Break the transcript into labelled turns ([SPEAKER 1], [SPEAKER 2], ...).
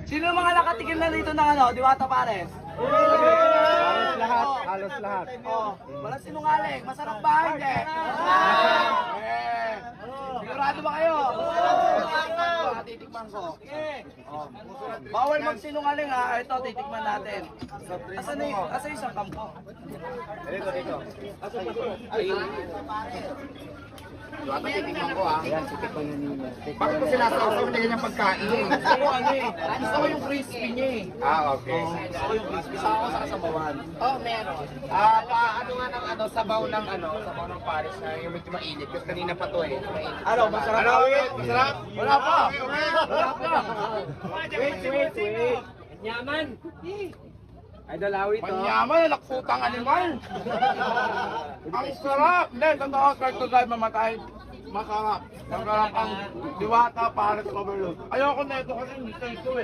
[SPEAKER 1] Sino yung mga nakatikim na dito ng ano, Diwata Pares?
[SPEAKER 2] Halos lahat, halos lahat.
[SPEAKER 1] Oh, walang sinungaling. Masarap ba? Hindi. Sigurado ba kayo? Titikman ko. Oh. Bawal magsinungaling ha. Ito, titikman natin. Asan yung isang kampo?
[SPEAKER 2] Dito, dito.
[SPEAKER 1] Diwata, titikman ko ha.
[SPEAKER 2] Ayan, titikman na nila.
[SPEAKER 3] Bakit ko sinasawsaw na yung pagkain?
[SPEAKER 1] Gusto ko yung crispy niya eh.
[SPEAKER 3] Okay.
[SPEAKER 1] Gusto ko yung crispy. Saka ako sa kasabawan.
[SPEAKER 3] Oh, meron. Ano nga ng sabaw ng Paris na yung medyo mainit. Kasi kanina pa to eh. Mainit.
[SPEAKER 1] Ano, masarap?
[SPEAKER 3] Masarap?
[SPEAKER 1] Wala pa. Wala pa.
[SPEAKER 2] Wait.
[SPEAKER 1] Yaman.
[SPEAKER 2] Idol Awi to.
[SPEAKER 1] Panyaman, nakputang animal. Ang sarap. Hindi, tanda ko, kahit ko tayo mamatay. Masarap. Masarap ang Diwata Pares Overload. Ayoko na ito kasi hindi ito eh.